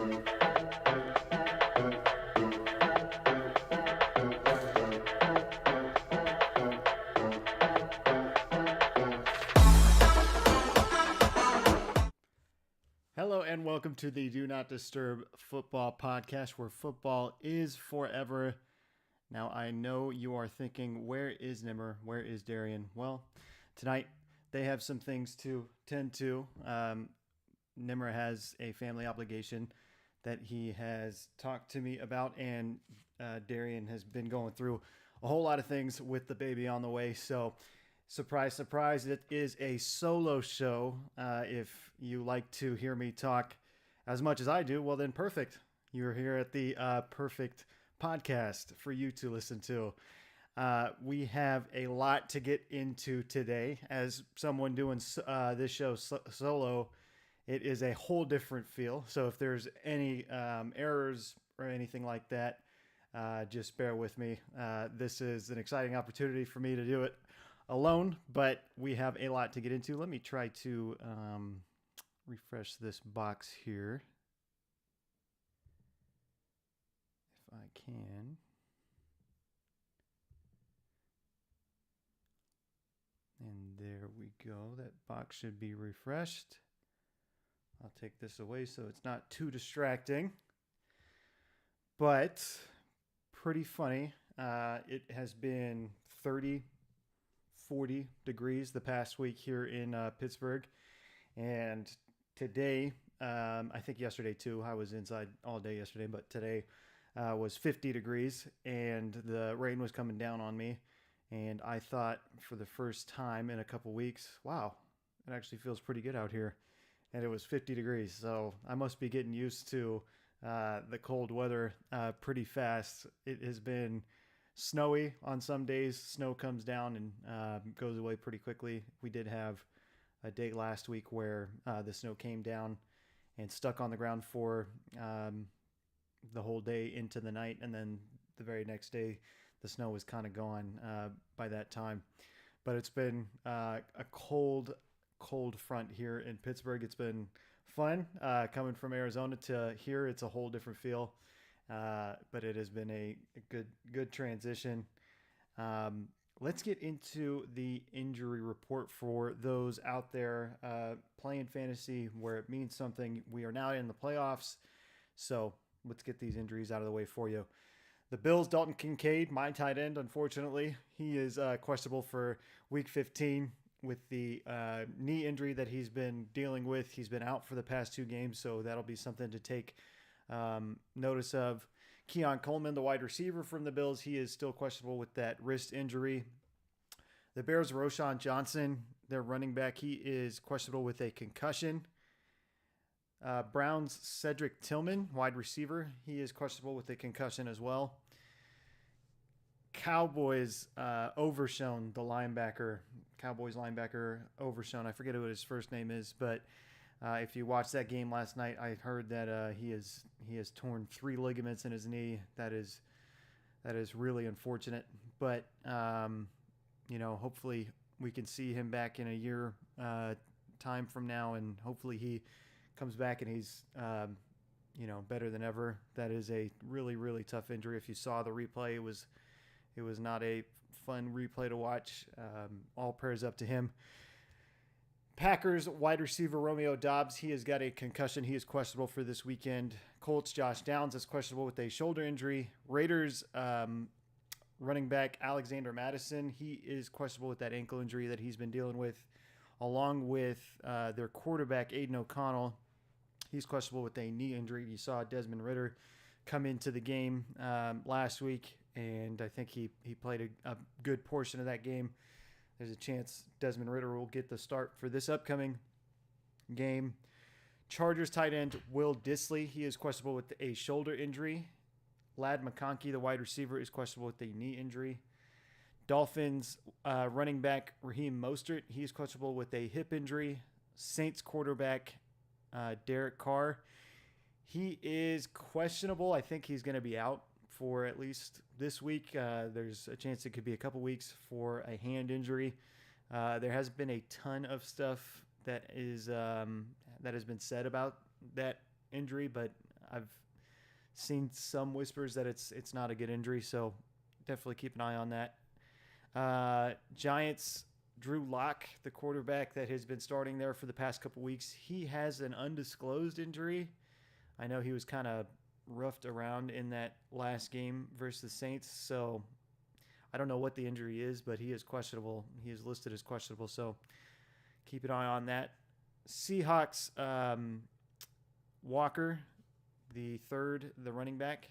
Hello and welcome to the Do Not Disturb Football Podcast, where football is forever. Now, I know you are thinking, where is Nimmer? Where is Darian? Well, tonight they have some things to tend to. Nimmer has a family obligation that he has talked to me about, and Darian has been going through a whole lot of things with the baby on the way. So, surprise, surprise, it is a solo show. If you like to hear me talk as much as I do, well, then perfect. You're here at the perfect podcast for you to listen to. We have a lot to get into today. As someone doing this show solo, it is a whole different feel. So if there's any errors or anything like that, just bear with me. This is an exciting opportunity for me to do it alone, but we have a lot to get into. Let me try to refresh this box here if I can. And there we go. That box should be refreshed. I'll take this away so it's not too distracting, but pretty funny. It has been 30, 40 degrees the past week here in Pittsburgh. And today, I think yesterday too, I was inside all day yesterday, but today was 50 degrees and the rain was coming down on me. And I thought for the first time in a couple weeks, wow, it actually feels pretty good out here. And it was 50 degrees. So I must be getting used to the cold weather pretty fast. It has been snowy on some days. Snow comes down and goes away pretty quickly. We did have a day last week where the snow came down and stuck on the ground for the whole day into the night. And then the very next day, the snow was kind of gone by that time. But it's been a cold front here in Pittsburgh. It's been fun coming from Arizona to here. It's a whole different feel, but it has been a good transition. Let's get into the injury report for those out there playing fantasy where it means something. We are now in the playoffs, so let's get these injuries out of the way for you. The Bills, Dalton Kincaid, my tight end, unfortunately, he is questionable for Week 15 with the knee injury that he's been dealing with. He's been out for the past 2 games, so that'll be something to take notice of. Keon Coleman, the wide receiver from the Bills, he is still questionable with that wrist injury. The Bears, Roschon Johnson, their running back, he is questionable with a concussion. Browns, Cedric Tillman, wide receiver, he is questionable with a concussion as well. Cowboys, Overshown, the linebacker, Cowboys linebacker Overshown. I forget what his first name is, but if you watched that game last night, I heard that he has torn 3 ligaments in his knee. That is really unfortunate. But hopefully we can see him back in a year time from now, and hopefully he comes back and he's better than ever. That is a really, really tough injury. If you saw the replay, it was not a fun replay to watch. All prayers up to him. Packers wide receiver Romeo Doubs, he has got a concussion. He is questionable for this weekend. Colts Josh Downs is questionable with a shoulder injury. Raiders running back Alexander Mattison, he is questionable with that ankle injury that he's been dealing with, along with their quarterback Aiden O'Connell. He's questionable with a knee injury. You saw Desmond Ridder come into the game last week, and I think he played a good portion of that game. There's a chance Desmond Ridder will get the start for this upcoming game. Chargers tight end Will Dissly, he is questionable with a shoulder injury. Ladd McConkey, the wide receiver, is questionable with a knee injury. Dolphins running back Raheem Mostert, he is questionable with a hip injury. Saints quarterback Derek Carr, he is questionable. I think he's going to be out for at least this week. There's a chance it could be a couple weeks for a hand injury. There has been a ton of stuff that has been said about that injury, but I've seen some whispers that it's not a good injury, so definitely keep an eye on that. Giants, Drew Lock, the quarterback that has been starting there for the past couple weeks, he has an undisclosed injury. I know he was kind of roughed around in that last game versus the Saints, so I don't know what the injury is, but he is questionable. He is listed as questionable, so keep an eye on that. Seahawks, Walker, the running back,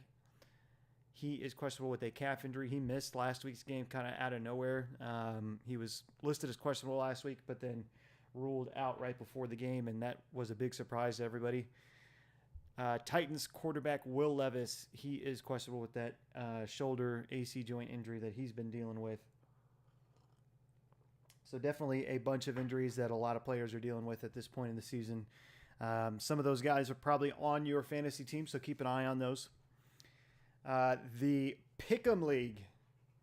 he is questionable with a calf injury. He missed last week's game kind of out of nowhere. He was listed as questionable last week, but then ruled out right before the game, and that was a big surprise to everybody. Titans quarterback Will Levis, he is questionable with that shoulder AC joint injury that he's been dealing with. So definitely a bunch of injuries that a lot of players are dealing with at this point in the season. Some of those guys are probably on your fantasy team, so keep an eye on those. The Pick'em League,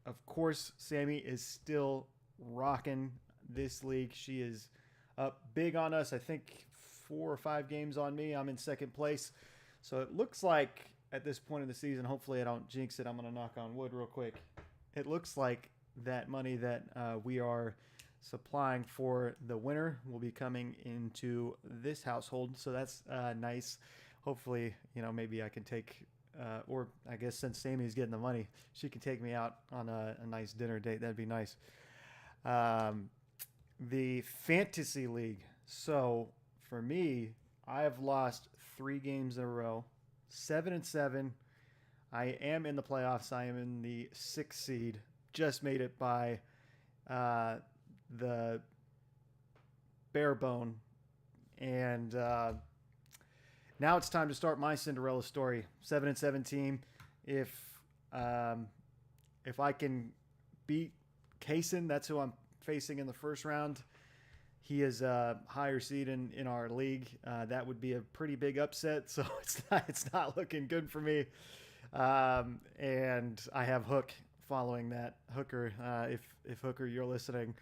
of course, Sammy is still rocking this league. She is up big on us. I think 4 or 5 games on me. I'm in second place. So it looks like at this point in the season, hopefully I don't jinx it. I'm going to knock on wood real quick. It looks like that money that we are supplying for the winner will be coming into this household. So that's nice. Hopefully, maybe I can take, or I guess since Sammy's getting the money, she can take me out on a nice dinner date. That'd be nice. The Fantasy League. So for me, I have lost 3 games in a row, 7-7. I am in the playoffs. I am in the 6th seed. Just made it by the bare bone. And now it's time to start my Cinderella story. 7-7 team. If I can beat Kaysen, that's who I'm facing in the first round. He is a higher seed in our league. That would be a pretty big upset, so it's not looking good for me. And I have Hook following that. Hooker, if Hooker, you're listening,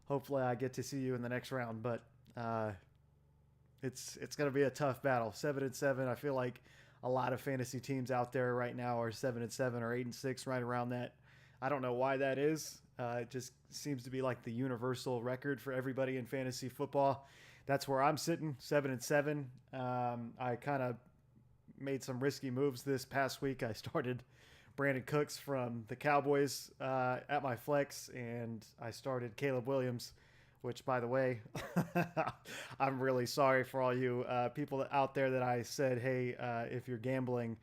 hopefully I get to see you in the next round. But it's going to be a tough battle. 7-7. I feel like a lot of fantasy teams out there right now are 7-7 or 8-6, right around that. I don't know why that is. It just seems to be like the universal record for everybody in fantasy football. That's where I'm sitting, 7-7. I kind of made some risky moves this past week. I started Brandon Cooks from the Cowboys at my flex, and I started Caleb Williams, which, by the way, I'm really sorry for all you people out there that I said, hey, if you're gambling,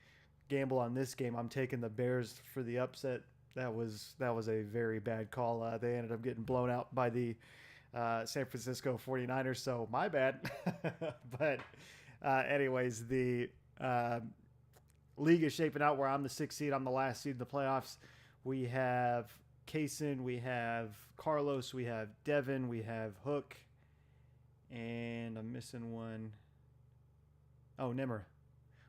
gamble on this game. I'm taking the Bears for the upset. That was a very bad call. They ended up getting blown out by the San Francisco 49ers, so my bad. But anyways, the league is shaping out where I'm the 6th seed. I'm the last seed in the playoffs. We have Kaysen, we have Carlos, we have Devin, we have Hook, and I'm missing one. Oh, Nimmer.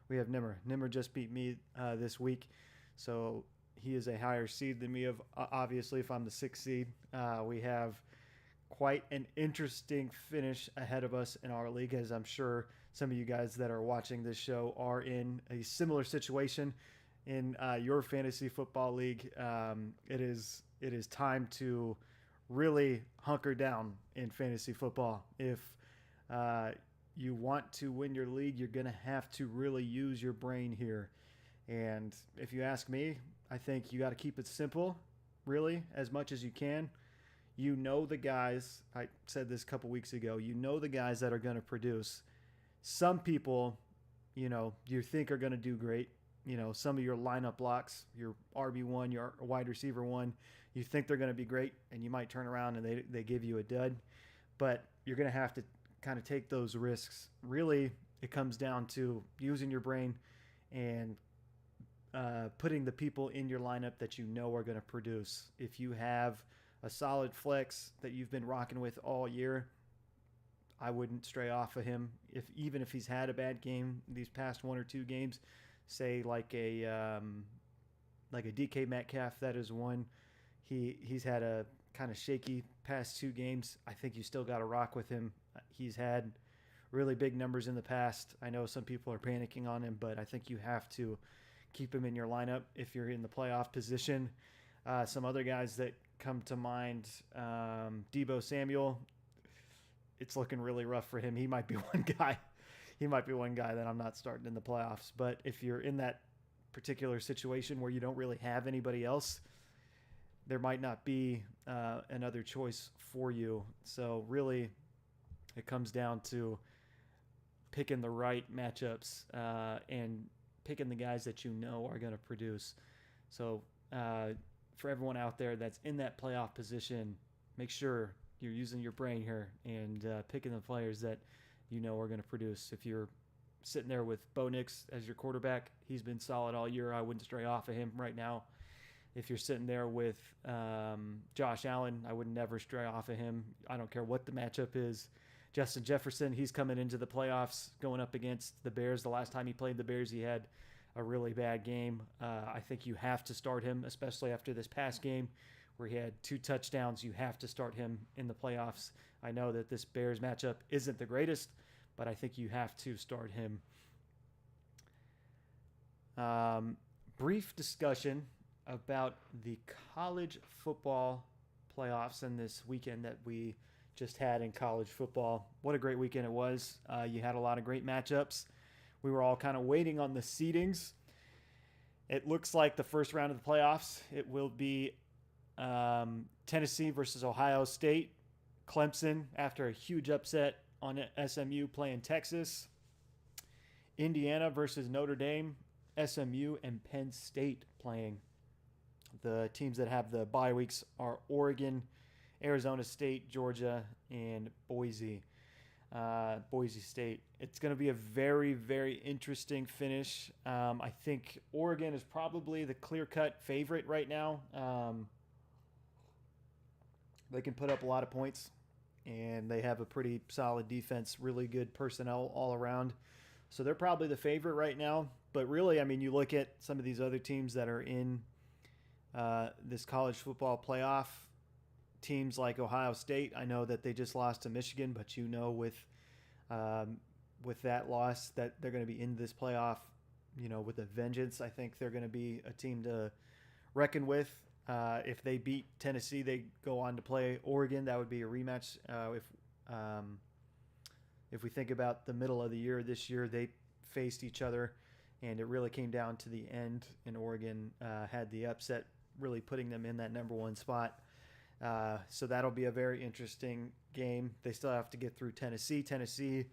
We have Nimmer. Nimmer just beat me this week, so he is a higher seed than me. Obviously, if I'm the 6th seed, we have quite an interesting finish ahead of us in our league, as I'm sure some of you guys that are watching this show are in a similar situation in your fantasy football league. It is time to really hunker down in fantasy football. If you want to win your league, you're going to have to really use your brain here. And if you ask me, I think you got to keep it simple, really, as much as you can. You know the guys, I said this a couple weeks ago, you know the guys that are going to produce. Some people, you think are going to do great. Some of your lineup blocks, your RB1, your wide receiver 1, you think they're going to be great, and you might turn around and they give you a dud. But you're going to have to kind of take those risks. Really, it comes down to using your brain and putting the people in your lineup that you know are going to produce. If you have a solid flex that you've been rocking with all year, I wouldn't stray off of him. Even if he's had a bad game these past 1 or 2 games, say like a DK Metcalf, that is one. He's had a kind of shaky past 2 games. I think you still got to rock with him. He's had really big numbers in the past. I know some people are panicking on him, but I think you have to keep him in your lineup if you're in the playoff position. Some other guys that come to mind, Debo Samuel. It's looking really rough for him. He might be one guy. He might be one guy that I'm not starting in the playoffs. But if you're in that particular situation where you don't really have anybody else, there might not be another choice for you. So really, it comes down to picking the right matchups and picking the guys that you know are going to produce. So for everyone out there that's in that playoff position, make sure you're using your brain here and picking the players that you know are going to produce. If you're sitting there with Bo Nix as your quarterback, he's been solid all year. I wouldn't stray off of him right now. If you're sitting there with Josh Allen, I would never stray off of him. I don't care what the matchup is. Justin Jefferson, he's coming into the playoffs going up against the Bears. The last time he played the Bears, he had a really bad game. I think you have to start him, especially after this past game where he had 2 touchdowns. You have to start him in the playoffs. I know that this Bears matchup isn't the greatest, but I think you have to start him. Brief discussion about the college football playoffs and this weekend that we just had in college football. What a great weekend it was. You had a lot of great matchups. We were all kind of waiting on the seedings. It looks like the first round of the playoffs, it will be Tennessee versus Ohio State. Clemson, after a huge upset on SMU, playing Texas. Indiana versus Notre Dame. SMU and Penn State playing. The teams that have the bye weeks are Oregon, Arizona State, Georgia, and Boise State. It's going to be a very, very interesting finish. I think Oregon is probably the clear-cut favorite right now. They can put up a lot of points, and they have a pretty solid defense, really good personnel all around. So they're probably the favorite right now. But really, I mean, you look at some of these other teams that are in this college football playoff, teams like Ohio State. I know that they just lost to Michigan, but you know with that loss that they're going to be in this playoff, you know, with a vengeance. I think they're going to be a team to reckon with. If they beat Tennessee, they go on to play Oregon. That would be a rematch. If we think about the middle of the year this year, they faced each other, and it really came down to the end, and Oregon had the upset, really putting them in that number 1 spot. So that'll be a very interesting game. They still have to get through Tennessee. Tennessee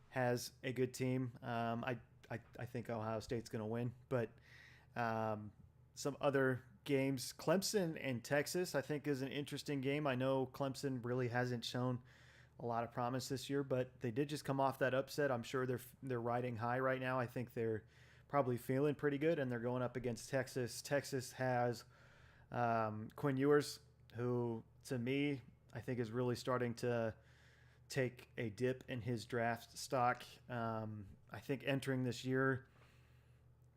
has a good team. I think Ohio State's going to win, but some other games, Clemson and Texas, I think is an interesting game. I know Clemson really hasn't shown a lot of promise this year, but they did just come off that upset. I'm sure they're riding high right now. I think they're probably feeling pretty good, and they're going up against Texas. Texas has Quinn Ewers, who to me I think is really starting to take a dip in his draft stock. I think entering this year,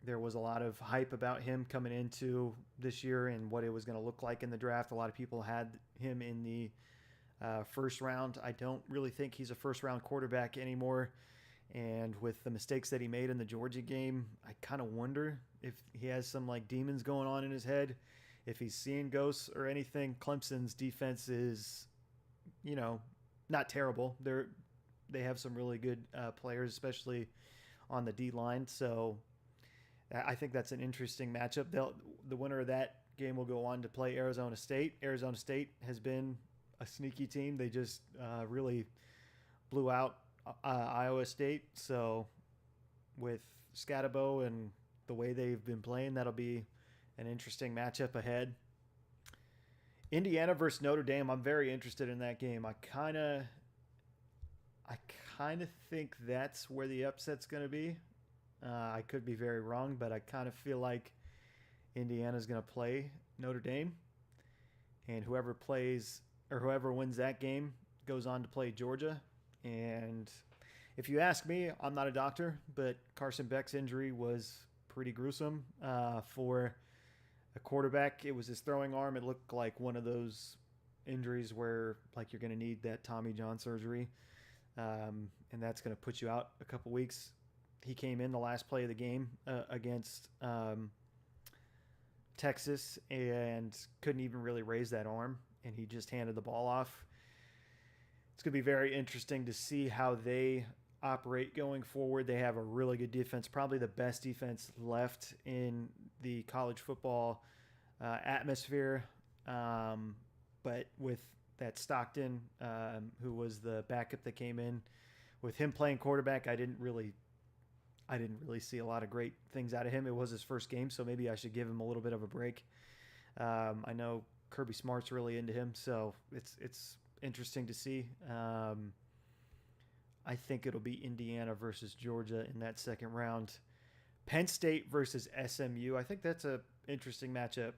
there was a lot of hype about him coming into this year and what it was going to look like in the draft. A lot of people had him in the first round. I don't really think he's a first-round quarterback anymore. And with the mistakes that he made in the Georgia game, I kind of wonder if he has some like demons going on in his head, if he's seeing ghosts or anything. Clemson's defense is, you know, not terrible. They have some really good players, especially on the D line. So I think that's an interesting matchup. The winner of that game will go on to play Arizona State. Arizona State has been a sneaky team. They just really blew out Iowa State. So with Scatabo and the way they've been playing, that'll be an interesting matchup ahead. Indiana versus Notre Dame. I'm very interested in that game. I kind of think that's where the upset's going to be. I could be very wrong, but I kind of feel like Indiana's going to play Notre Dame, and whoever wins that game goes on to play Georgia. And if you ask me, I'm not a doctor, but Carson Beck's injury was pretty gruesome for a quarterback. It was his throwing arm. It looked like one of those injuries where like you're going to need that Tommy John surgery. and that's going to put you out a couple weeks. He came in the last play of the game against Texas and couldn't even really raise that arm, and he just handed the ball off. It's going to be very interesting to see how they operate going forward. They have a really good defense, probably the best defense left in the college football atmosphere. But with that Stockton, who was the backup that came in, with him playing quarterback, I didn't really see a lot of great things out of him. It was his first game, so maybe I should give him a little bit of a break. I know Kirby Smart's really into him, so it's interesting to see. I think it'll be Indiana versus Georgia in that second round. Penn State versus SMU. I think that's a interesting matchup.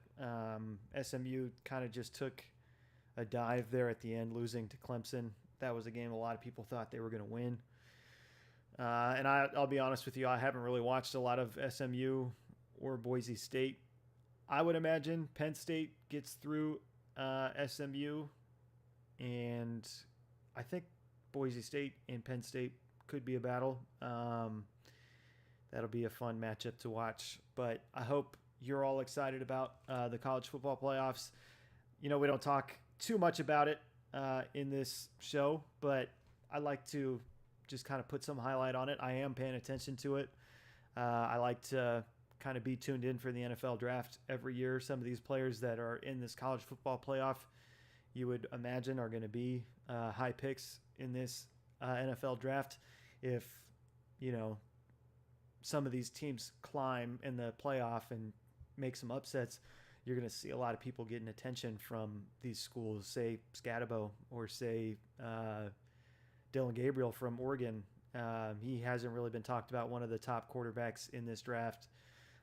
SMU kind of just took a dive there at the end, losing to Clemson. That was a game a lot of people thought they were going to win. And I'll be honest with you, I haven't really watched a lot of SMU or Boise State. I would imagine Penn State gets through SMU, and I think Boise State and Penn State could be a battle. That'll be a fun matchup to watch. But I hope you're all excited about the college football playoffs. We don't talk too much about it in this show, but I like to just kind of put some highlight on it. I am paying attention to it. I like to kind of be tuned in for the NFL draft every year. Some of these players that are in this college football playoff, you would imagine, are going to be high picks in this NFL draft. If, some of these teams climb in the playoff and make some upsets, you're going to see a lot of people getting attention from these schools, say Scatabo or say Dylan Gabriel from Oregon. He hasn't really been talked about, one of the top quarterbacks in this draft.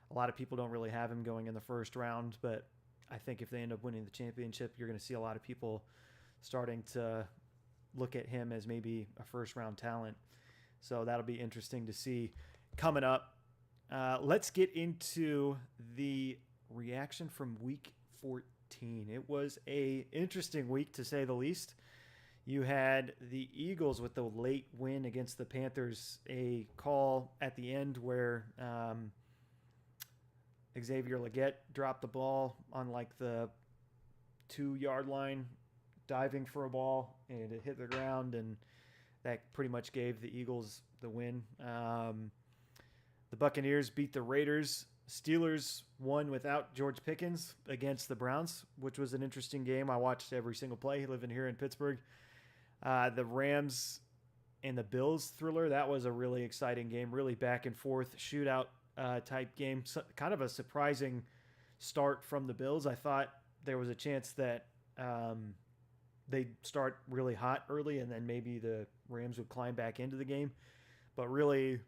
A lot of people don't really have him going in the first round, but I think if they end up winning the championship, you're going to see a lot of people starting to look at him as maybe a first-round talent. So that'll be interesting to see coming up. Let's get into the reaction from Week 14. It was a interesting week, to say the least. You had the Eagles with the late win against the Panthers, a call at the end where Xavier Legette dropped the ball on like the 2-yard line, diving for a ball, and it hit the ground, and that pretty much gave the Eagles the win. The Buccaneers beat the Raiders. Steelers won without George Pickens against the Browns, which was an interesting game. I watched every single play living here in Pittsburgh. The Rams and the Bills thriller, that was a really exciting game, really back and forth shootout type game. So, kind of a surprising start from the Bills. I thought there was a chance that they'd start really hot early and then maybe the Rams would climb back into the game. But really,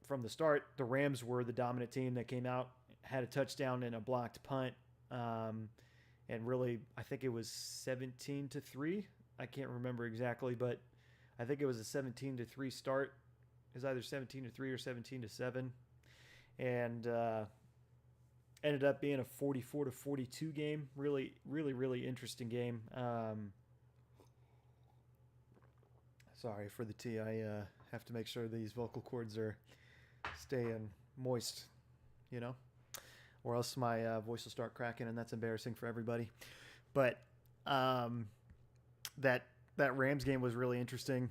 from the start, the Rams were the dominant team that came out, had a touchdown and a blocked punt. And really, I think it was 17-3. I can't remember exactly, but I think it was a 17-3 start. It was either 17-3 or 17-7. And ended up being a 44-42 game. Really, really, really interesting game. Sorry for the tea. I have to make sure these vocal cords are staying moist, or else my voice will start cracking, and that's embarrassing for everybody. But that Rams game was really interesting.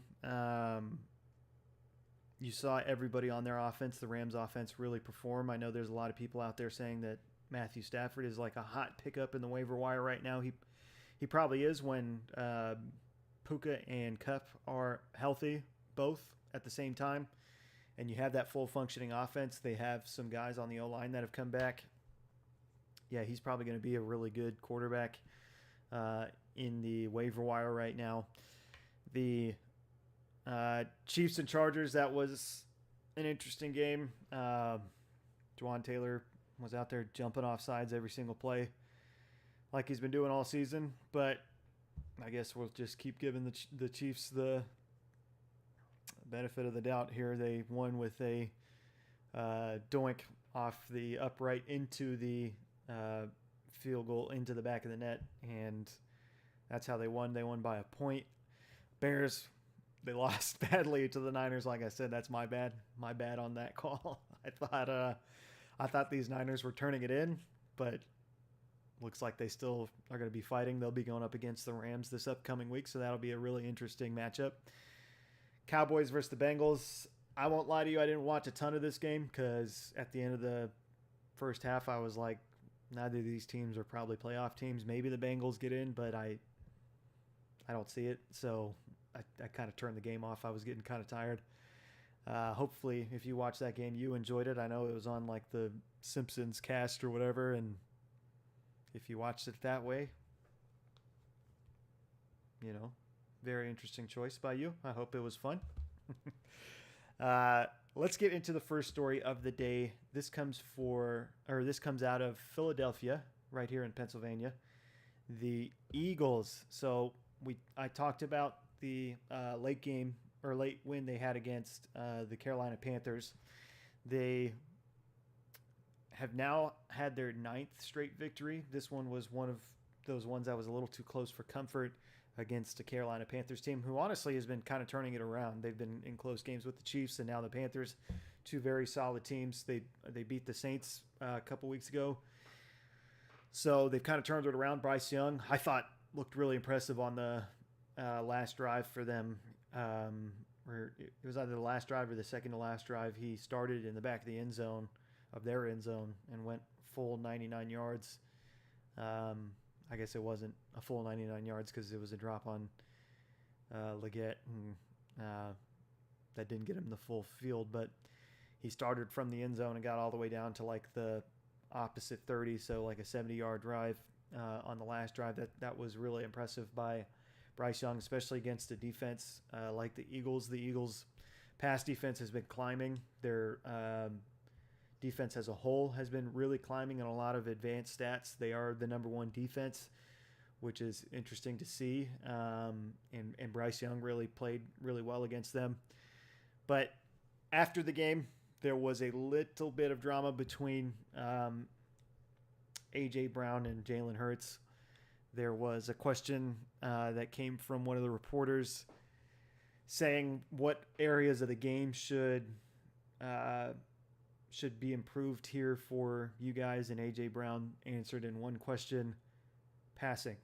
You saw everybody on their offense, the Rams offense, really perform. I know there's a lot of people out there saying that Matthew Stafford is like a hot pickup in the waiver wire right now. He probably is when Puka and Kupp are healthy, both at the same time, and you have that full functioning offense. They have some guys on the O-line that have come back. Yeah, he's probably going to be a really good quarterback in the waiver wire right now. The Chiefs and Chargers, that was an interesting game. Juwan Taylor was out there jumping off sides every single play like he's been doing all season, but I guess we'll just keep giving the Chiefs the benefit of the doubt here. They won with a doink off the upright into the field goal into the back of the net, and that's how they won. They won by a point. Bears they lost badly to the Niners. Like I said, that's my bad. My bad on that call. I thought these Niners were turning it in, but looks like they still are going to be fighting. They'll be going up against the Rams this upcoming week, so that'll be a really interesting matchup. Cowboys versus the Bengals. I won't lie to you, I didn't watch a ton of this game because at the end of the first half, I was like, neither of these teams are probably playoff teams. Maybe the Bengals get in, but I don't see it. So I kind of turned the game off. I was getting kind of tired. Hopefully, if you watched that game, you enjoyed it. I know it was on like the Simpsons cast or whatever, and if you watched it that way, very interesting choice by you. I hope it was fun. Let's get into the first story of the day. This comes out of Philadelphia, right here in Pennsylvania. The Eagles. So I talked about the late win they had against the Carolina Panthers. They have now had their 9th straight victory. This one was one of those ones that was a little too close for comfort against the Carolina Panthers team, who honestly has been kind of turning it around. They've been in close games with the Chiefs and now the Panthers, two very solid teams. They beat the Saints a couple weeks ago. So they've kind of turned it around. Bryce Young, I thought, looked really impressive on the last drive for them. Or it was either the last drive or the second to last drive. He started in the back of the end zone, of their end zone, and went full 99 yards. I guess it wasn't a full 99 yards because it was a drop on Leggett, and that didn't get him the full field. But he started from the end zone and got all the way down to like the opposite 30, so like a 70-yard drive on the last drive. That was really impressive by Bryce Young, especially against a defense like the Eagles. The Eagles' pass defense has been climbing. Their defense as a whole has been really climbing in a lot of advanced stats. They are the number one defense, which is interesting to see. And Bryce Young really played really well against them. But after the game, there was a little bit of drama between A.J. Brown and Jalen Hurts. There was a question that came from one of the reporters saying what areas of the game should be improved here for you guys, and A.J. Brown answered in one question, passing.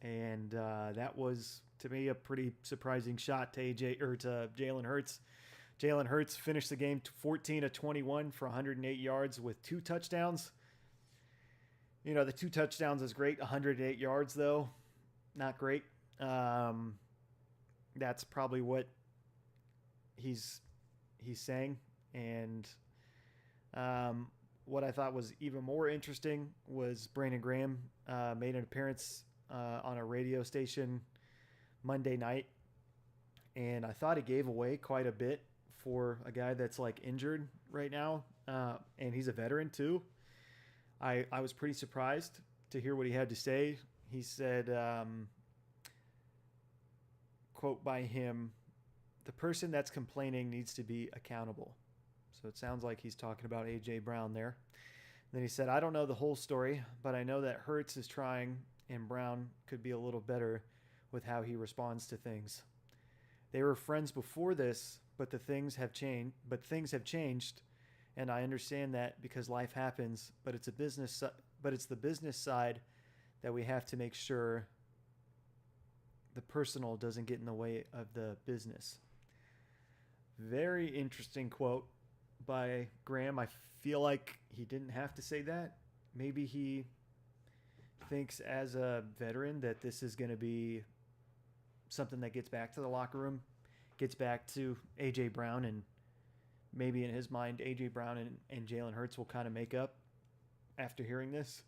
And that was, to me, a pretty surprising shot to Jalen Hurts. Jalen Hurts finished the game 14 of 21 for 108 yards with 2 touchdowns. The 2 touchdowns is great. 108 yards, though, not great. That's probably what he's saying. And what I thought was even more interesting was Brandon Graham made an appearance on a radio station Monday night, and I thought he gave away quite a bit for a guy that's like injured right now, and he's a veteran too. I was pretty surprised to hear what he had to say. He said, quote by him, "The person that's complaining needs to be accountable." So it sounds like he's talking about A.J. Brown there. Then he said, "I don't know the whole story, but I know that Hurts is trying, and Brown could be a little better with how he responds to things. They were friends before this, but things have changed, and I understand that because life happens, but it's the business side that we have to make sure the personal doesn't get in the way of the business." Very interesting quote by Graham. I feel like he didn't have to say that. Maybe he thinks as a veteran that this is going to be something that gets back to the locker room, gets back to A.J. Brown, and maybe in his mind, A.J. Brown and Jalen Hurts will kind of make up after hearing this.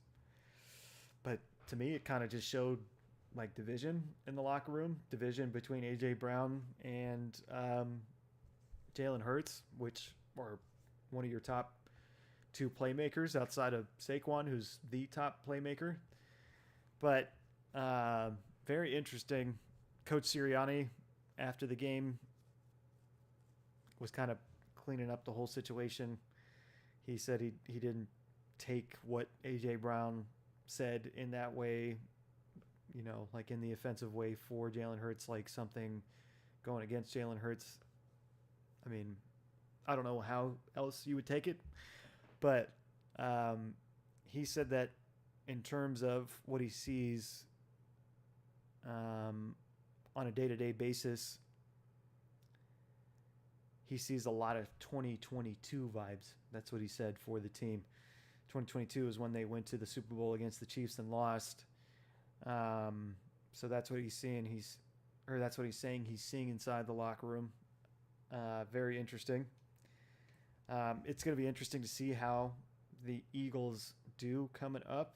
But to me, it kind of just showed like division in the locker room, division between A.J. Brown and Jalen Hurts, which are one of your top 2 playmakers outside of Saquon, who's the top playmaker. But very interesting. Coach Sirianni, after the game, was kind of cleaning up the whole situation. He said he didn't take what A.J. Brown said in that way, like in the offensive way for Jalen Hurts, like something going against Jalen Hurts. I mean, I don't know how else you would take it, but he said that in terms of what he sees on a day-to-day basis, he sees a lot of 2022 vibes. That's what he said for the team. 2022 is when they went to the Super Bowl against the Chiefs and lost. So that's what he's seeing. That's what he's saying. He's seeing inside the locker room. Very interesting. It's going to be interesting to see how the Eagles do coming up.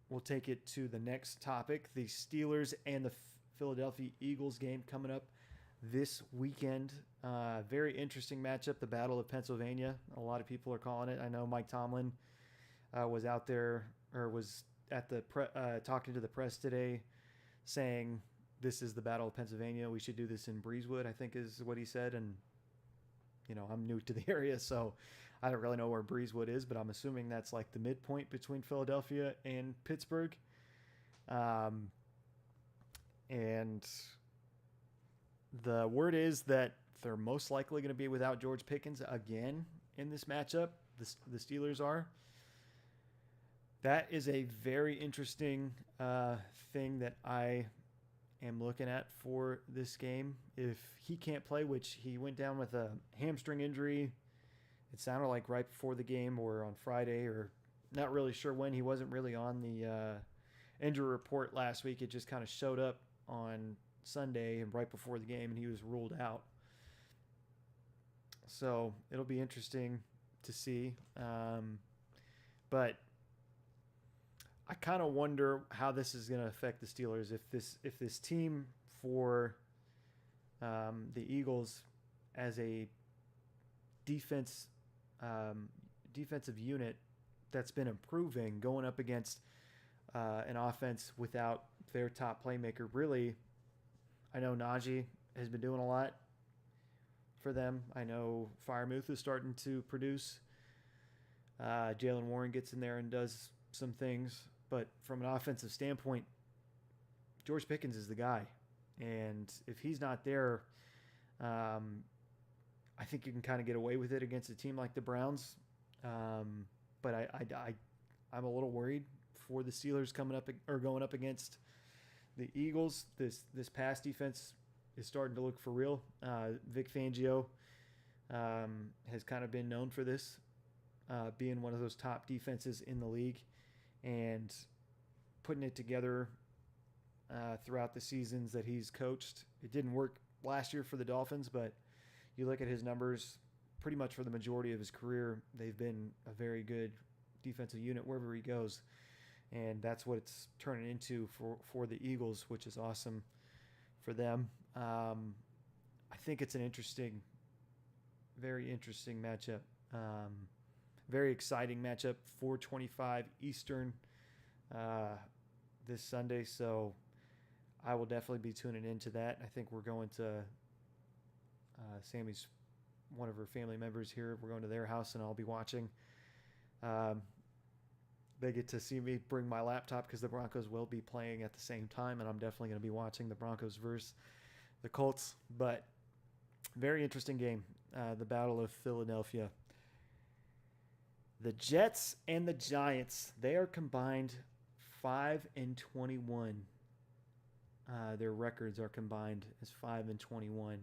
We'll take it to the next topic. The Steelers and the Philadelphia Eagles game coming up this weekend. Very interesting matchup, the Battle of Pennsylvania. A lot of people are calling it. I know Mike Tomlin was out there, or was at the talking to the press today, saying this is the Battle of Pennsylvania. We should do this in Breezewood, I think is what he said. And I'm new to the area, so I don't really know where Breezewood is, but I'm assuming that's like the midpoint between Philadelphia and Pittsburgh. And the word is that they're most likely going to be without George Pickens again in this matchup. The Steelers are. That is a very interesting thing that I am looking at for this game. If he can't play, which he went down with a hamstring injury, it sounded like right before the game or on Friday, or not really sure when. He wasn't really on the injury report last week. It just kind of showed up on Sunday and right before the game, and he was ruled out. So it'll be interesting to see. But I kind of wonder how this is going to affect the Steelers. If this team for the Eagles as a defensive unit that's been improving, going up against an offense without their top playmaker. Really, I know Najee has been doing a lot for them. I know Freiermuth is starting to produce. Jalen Warren gets in there and does some things. But from an offensive standpoint, George Pickens is the guy. And if he's not there, I think you can kind of get away with it against a team like the Browns. But I'm a little worried for the Steelers coming up or going up against the Eagles. This pass defense is starting to look for real. Vic Fangio has kind of been known for this, being one of those top defenses in the league, and putting it together throughout the seasons that he's coached. It didn't work last year for the Dolphins, but you look at his numbers, pretty much for the majority of his career, they've been a very good defensive unit wherever he goes. And that's what it's turning into for the Eagles, which is awesome for them. I think it's an interesting, very interesting matchup. Very exciting matchup, 4:25 Eastern this Sunday. So I will definitely be tuning into that. I think we're going to Sammy's, one of her family members here. We're going to their house, and I'll be watching. They get to see me bring my laptop because the Broncos will be playing at the same time, and I'm definitely going to be watching the Broncos versus the Colts. But very interesting game, the Battle of Philadelphia. The Jets and the Giants, they are combined 5-21. Their records are combined as 5-21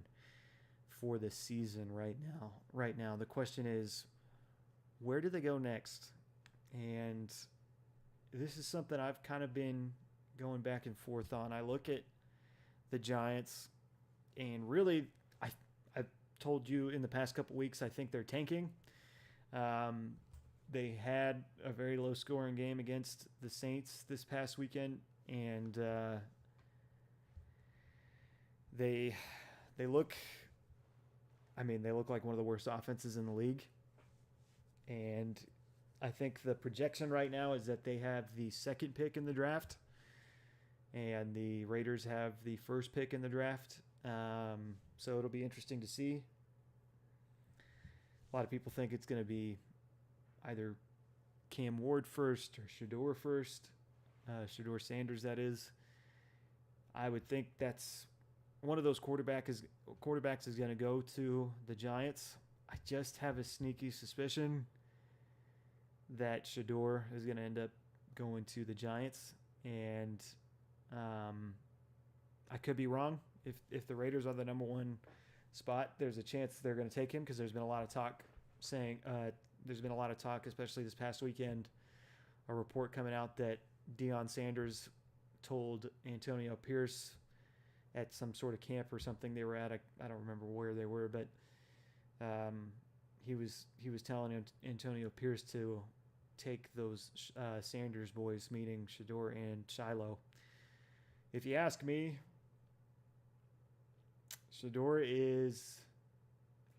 for the season right now. Right now, the question is, where do they go next? And this is something I've kind of been going back and forth on. I look at the Giants, and really, I've told you in the past couple weeks, I think they're tanking. They had a very low-scoring game against the Saints this past weekend, and they look like one of the worst offenses in the league. And I think the projection right now is that they have the second pick in the draft, and the Raiders have the first pick in the draft. So it'll be interesting to see. A lot of people think it's going to be either Cam Ward first or Shedeur first. Shedeur Sanders, that is. I would think that's one of those quarterbacks is going to go to the Giants. I just have a sneaky suspicion that Shador is going to end up going to the Giants, and I could be wrong. If the Raiders are the number one spot, there's a chance they're going to take him because there's been a lot of talk especially this past weekend, a report coming out that Deion Sanders told Antonio Pierce at some sort of camp or something they were at. I don't remember where they were, but he was telling Antonio Pierce to take those Sanders boys, meaning Shador and Shiloh. If you ask me, Shador is.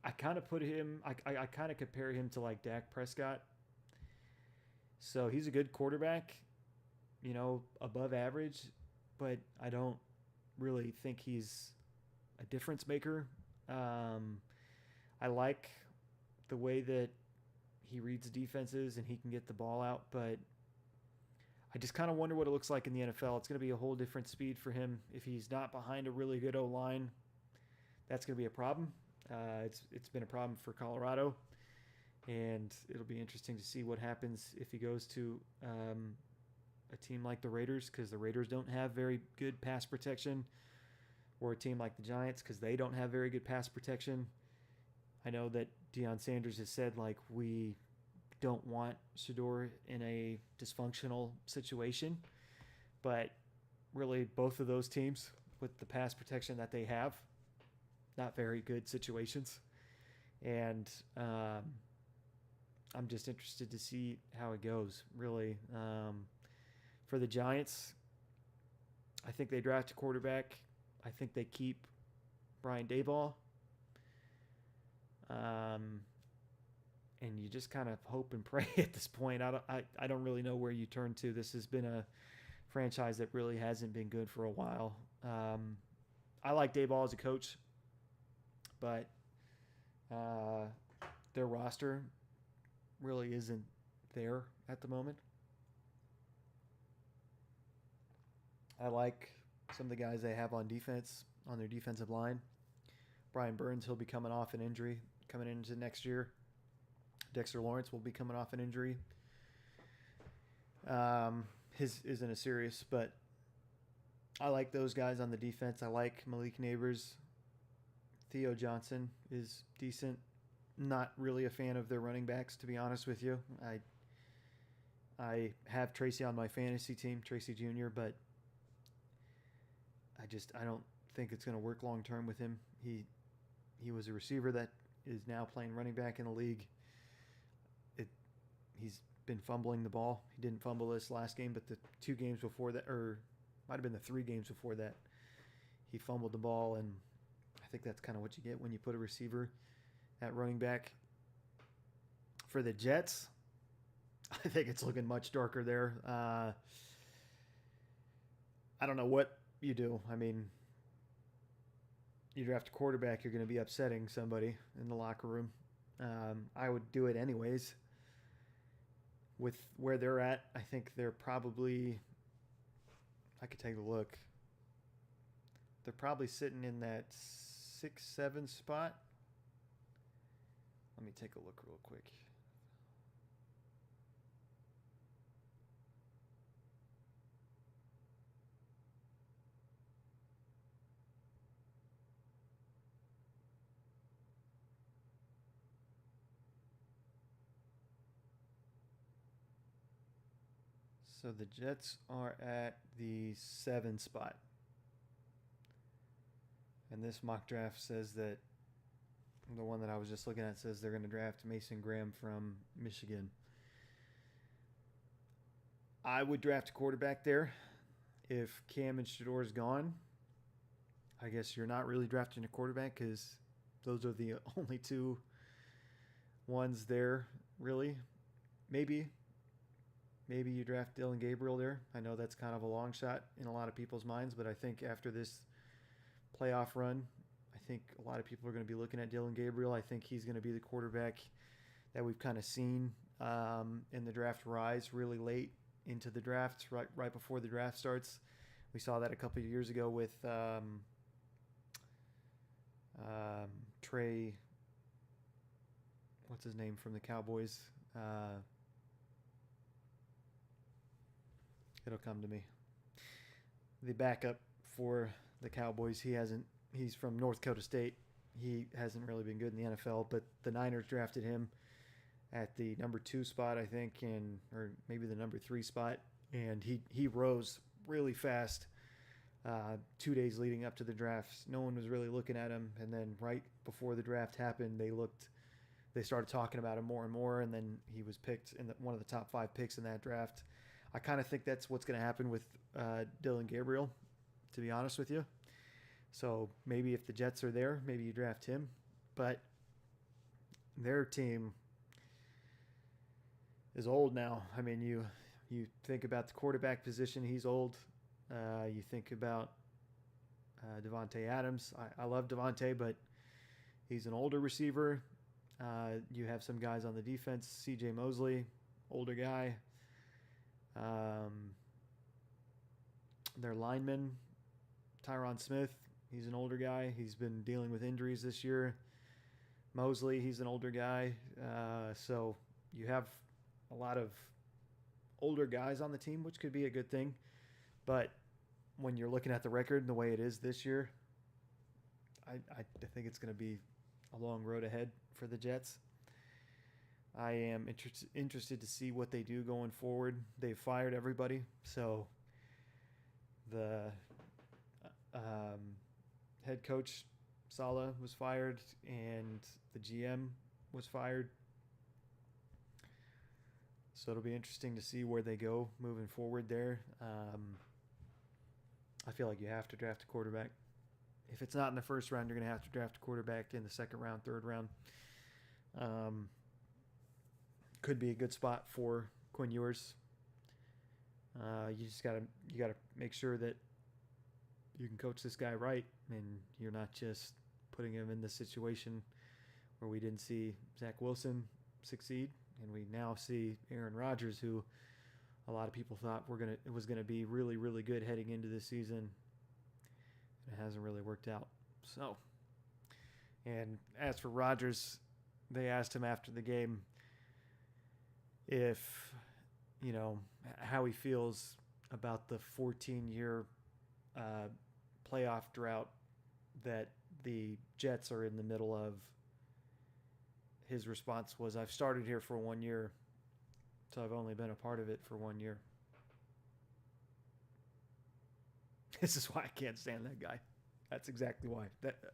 I kind of put him. I kind of compare him to like Dak Prescott. So he's a good quarterback, above average, but I don't really think he's a difference maker. I like the way that he reads defenses and he can get the ball out, but I just kind of wonder what it looks like in the NFL. It's going to be a whole different speed for him. If he's not behind a really good O-line, that's going to be a problem. It's been a problem for Colorado, and it'll be interesting to see what happens if he goes to a team like the Raiders, because the Raiders don't have very good pass protection, or a team like the Giants because they don't have very good pass protection. I know that Deion Sanders has said, like, we don't want Shador in a dysfunctional situation, but really both of those teams with the pass protection that they have, not very good situations. And I'm just interested to see how it goes, really. For the Giants, I think they draft a quarterback. I think they keep Brian Daboll. And you just kind of hope and pray at this point. I don't really know where you turn to. This has been a franchise that really hasn't been good for a while. I like Daboll as a coach, but their roster really isn't there at the moment. I like some of the guys they have on defense, on their defensive line. Brian Burns, he'll be coming off an injury coming into next year. Dexter Lawrence will be coming off an injury. His isn't as serious, but I like those guys on the defense. I like Malik Neighbors. Theo Johnson is decent. Not really a fan of their running backs, to be honest with you. I have Tracy on my fantasy team, Tracy Jr., but I don't think it's going to work long term with him. He was a receiver that is now playing running back in the league. He's been fumbling the ball. He didn't fumble this last game, but the 2 games before that, or might have been the 3 games before that, he fumbled the ball, and I think that's kind of what you get when you put a receiver at running back. For the Jets, I think it's looking much darker there. I don't know what you do. I mean, you draft a quarterback, you're going to be upsetting somebody in the locker room. I would do it anyways. With where they're at, I think they're probably, I could take a look. They're probably sitting in that 6-7 spot. Let me take a look real quick. So the Jets are at the 7 spot. And this mock draft says that, the one that I was just looking at says they're going to draft Mason Graham from Michigan. I would draft a quarterback there. If Cam and Shador is gone, I guess you're not really drafting a quarterback because those are the only 2 ones there, really. Maybe you draft Dillon Gabriel there. I know that's kind of a long shot in a lot of people's minds, but I think after this playoff run, I think a lot of people are going to be looking at Dillon Gabriel. I think he's going to be the quarterback that we've kind of seen in the draft rise really late into the draft, right before the draft starts. We saw that a couple of years ago with Um, Trey, what's his name from the Cowboys? Uh, it'll come to me. The backup for the Cowboys. He's from North Dakota State. He hasn't really been good in the NFL, but the Niners drafted him at the number 2 spot, I think, and or maybe the number 3 spot, and he rose really fast. 2 days leading up to the draft, no one was really looking at him, and then right before the draft happened, they started talking about him more and more, and then he was picked in one of the top 5 picks in that draft. I kind of think that's what's going to happen with Dylan Gabriel, to be honest with you. So maybe if the Jets are there, maybe you draft him. But their team is old now. I mean, you think about the quarterback position; he's old. You think about Devontae Adams. I love Devontae, but he's an older receiver. You have some guys on the defense. C.J. Mosley, older guy. Their lineman, Tyron Smith, he's an older guy. He's been dealing with injuries this year. Mosley, he's an older guy. So you have a lot of older guys on the team, which could be a good thing. But when you're looking at the record and the way it is this year, I think it's going to be a long road ahead for the Jets. I am interested to see what they do going forward. They've fired everybody, so the head coach Saleh was fired, and the GM was fired. So it'll be interesting to see where they go moving forward there. I feel like you have to draft a quarterback. If it's not in the first round, you're going to have to draft a quarterback in the second round, third round. Could be a good spot for Quinn Ewers. You just gotta make sure that you can coach this guy right, and you're not just putting him in the situation where we didn't see Zach Wilson succeed, and we now see Aaron Rodgers, who a lot of people thought was gonna be really, really good heading into this season. It hasn't really worked out. So, and as for Rodgers, they asked him after the game if, how he feels about the 14-year playoff drought that the Jets are in the middle of. His response was, "I've started here for 1 year, so I've only been a part of it for 1 year." This is why I can't stand that guy. That's exactly why.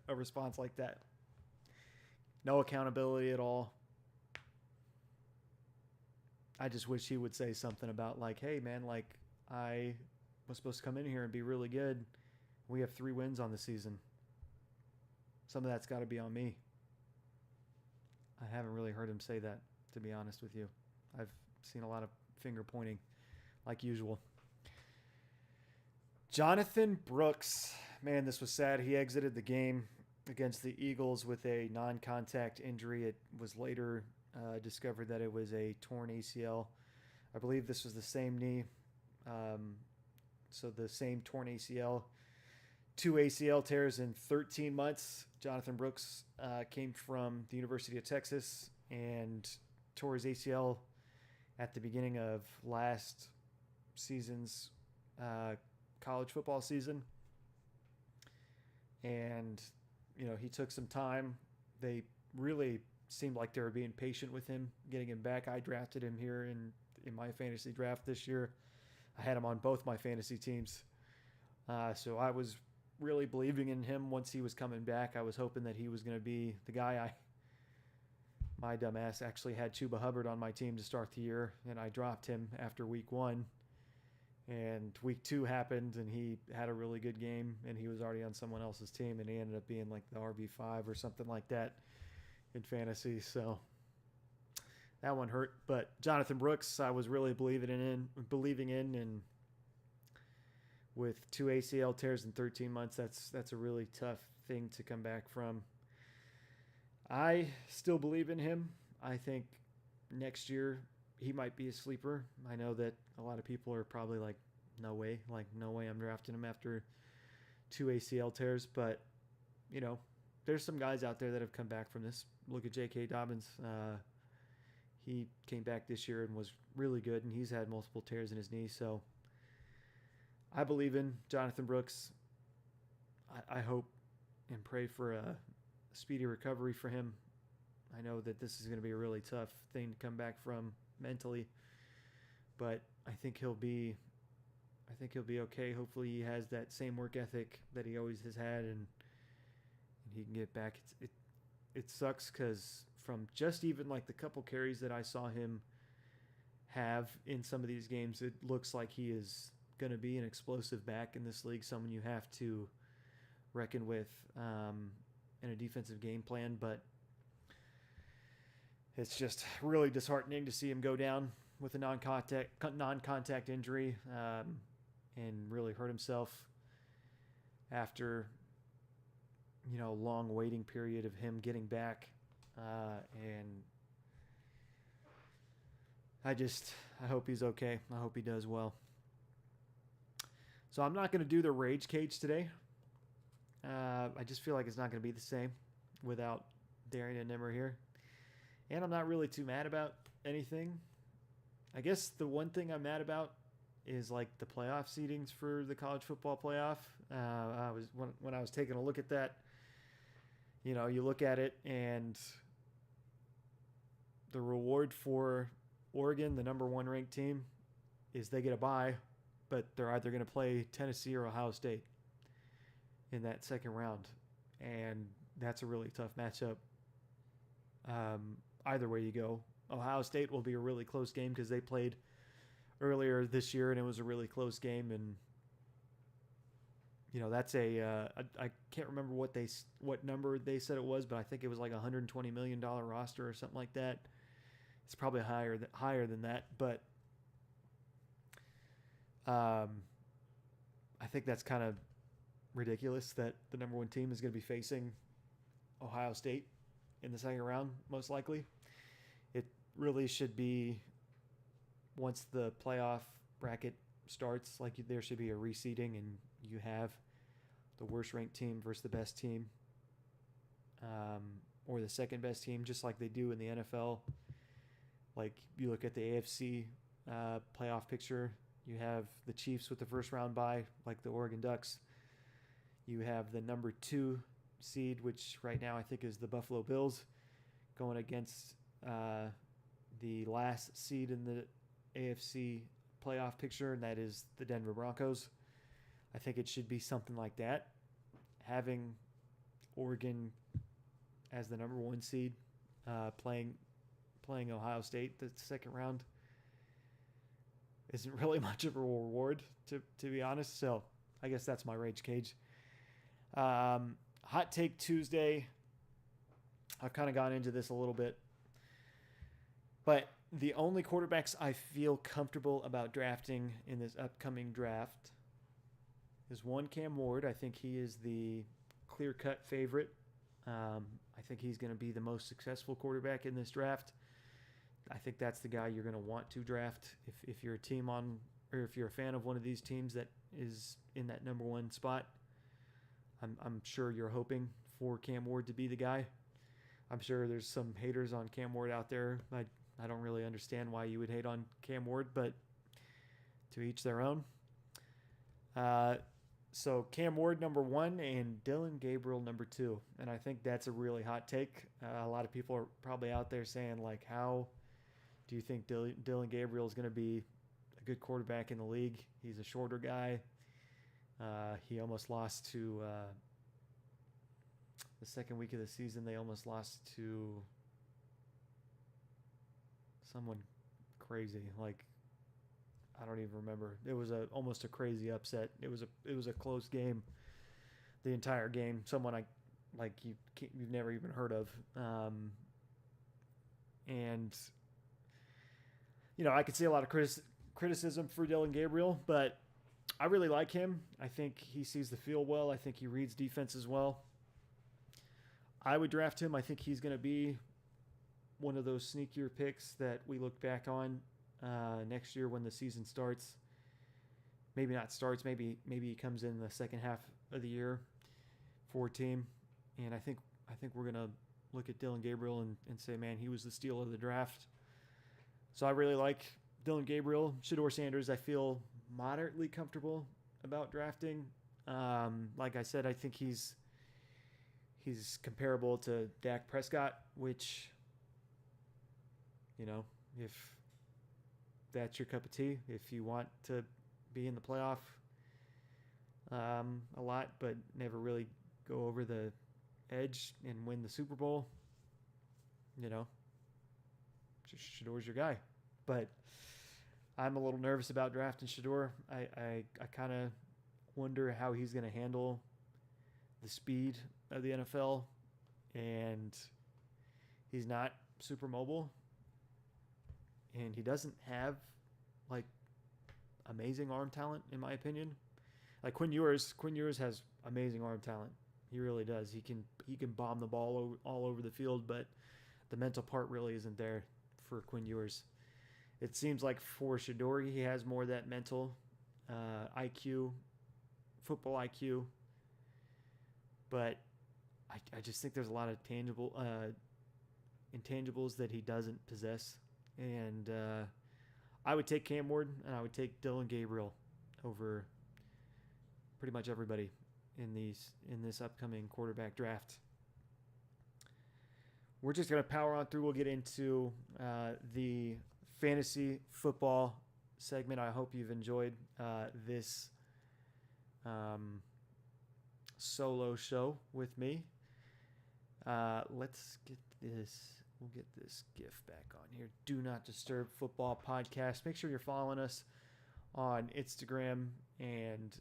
A response like that. No accountability at all. I just wish he would say something about like, "Hey man, like I was supposed to come in here and be really good. We have 3 wins on the season. Some of that's got to be on me." I haven't really heard him say that, to be honest with you. I've seen a lot of finger pointing, like usual. Jonathan Brooks, man, this was sad. He exited the game against the Eagles with a non-contact injury. It was later discovered that it was a torn ACL. I believe this was the same knee. So the same torn ACL. 2 ACL tears in 13 months. Jonathan Brooks came from the University of Texas and tore his ACL at the beginning of last season's college football season. And, he took some time. They really seemed like they were being patient with him, getting him back. I drafted him here in my fantasy draft this year. I had him on both my fantasy teams. So I was really believing in him once he was coming back. I was hoping that he was going to be the guy. My dumbass actually had Chuba Hubbard on my team to start the year, and I dropped him after week 1. And week 2 happened, and he had a really good game, and he was already on someone else's team, and he ended up being like the RB5 or something like that in fantasy. So that one hurt. But Jonathan Brooks, I was really believing in, and with 2 ACL tears in 13 months, that's a really tough thing to come back from. I still believe in him. I think next year he might be a sleeper. I know that a lot of people are probably like, no way I'm drafting him after 2 ACL tears. But, there's some guys out there that have come back from this. Look at J.K. Dobbins. He came back this year and was really good, and he's had multiple tears in his knee. So I believe in Jonathan Brooks. I hope and pray for a speedy recovery for him. I know that this is going to be a really tough thing to come back from mentally, but I think he'll be okay. Hopefully he has that same work ethic that he always has had, and he can get back. It sucks because from just even like the couple carries that I saw him have in some of these games, it looks like he is going to be an explosive back in this league, someone you have to reckon with in a defensive game plan. But it's just really disheartening to see him go down with a non-contact injury and really hurt himself after a long waiting period of him getting back. And I hope he's okay. I hope he does well. So I'm not going to do the Rage Cage today. I just feel like it's not going to be the same without Darian and Nimmer here. And I'm not really too mad about anything. I guess the one thing I'm mad about is like the playoff seedings for the college football playoff. When I was taking a look at that, you look at it and the reward for Oregon, the number 1 ranked team, is they get a bye, but they're either going to play Tennessee or Ohio State in that second round. And that's a really tough matchup. Either way you go. Ohio State will be a really close game because they played earlier this year and it was a really close game. And that's I can't remember what number they said it was, but I think it was like $120 million roster or something like that. It's probably higher than that, but I think that's kind of ridiculous that the number 1 team is going to be facing Ohio State in the second round, most likely. It really should be, once the playoff bracket starts, like there should be a reseeding and you have the worst ranked team versus the best team, or the second best team, just like they do in the NFL. Like you look at the AFC playoff picture, you have the Chiefs with the first round bye, like the Oregon Ducks. You have the number 2 seed, which right now I think is the Buffalo Bills, going against the last seed in the AFC playoff picture, and that is the Denver Broncos. I think it should be something like that. Having Oregon as the number 1 seed playing Ohio State the second round isn't really much of a reward, to be honest. So I guess that's my Rage Cage. Hot Take Tuesday. I've kind of gone into this a little bit, but the only quarterbacks I feel comfortable about drafting in this upcoming draft is one, Cam Ward. I think he is the clear-cut favorite. I think he's going to be the most successful quarterback in this draft. I think that's the guy you're going to want to draft if you're a team or if you're a fan of one of these teams that is in that number 1 spot. I'm sure you're hoping for Cam Ward to be the guy. I'm sure there's some haters on Cam Ward out there. I don't really understand why you would hate on Cam Ward, but to each their own. So Cam Ward number 1 and Dillon Gabriel number 2. And I think that's a really hot take. A lot of people are probably out there saying, like, how do you think Dillon Gabriel is going to be a good quarterback in the league? He's a shorter guy. He almost lost to the second week of the season. They almost lost to someone crazy. Like, I don't even remember. It was almost a crazy upset. It was a close game. The entire game. Someone you've never even heard of. And I could see a lot of criticism for Dillon Gabriel, but I really like him. I think he sees the field well. I think he reads defenses well. I would draft him. I think he's going to be one of those sneakier picks that we look back on next year when the season starts. Maybe not starts. Maybe he comes in the second half of the year for a team. And I think I think we're going to look at Dillon Gabriel and say, man, he was the steal of the draft. So I really like Dillon Gabriel. Shedeur Sanders, I feel moderately comfortable about drafting. Like I said, I think he's comparable to Dak Prescott, which, if that's your cup of tea, if you want to be in the playoff a lot, but never really go over the edge and win the Super Bowl, just Shedeur's your guy. But I'm a little nervous about drafting Shedeur. I kind of wonder how he's going to handle the speed of the NFL, and he's not super mobile, and he doesn't have like amazing arm talent in my opinion. Like Quinn Ewers has amazing arm talent. He really does. He can bomb the ball all over the field, but the mental part really isn't there for Quinn Ewers. It seems like for Shedeur, he has more of that mental IQ, football IQ. But I just think there's a lot of intangibles that he doesn't possess. And I would take Cam Ward and I would take Dillon Gabriel over pretty much everybody in this upcoming quarterback draft. We're just going to power on through. We'll get into the fantasy football segment. I hope you've enjoyed this solo show with me. Let's get this. We'll get this GIF back on here. Do Not Disturb Football Podcast. Make sure you're following us on Instagram and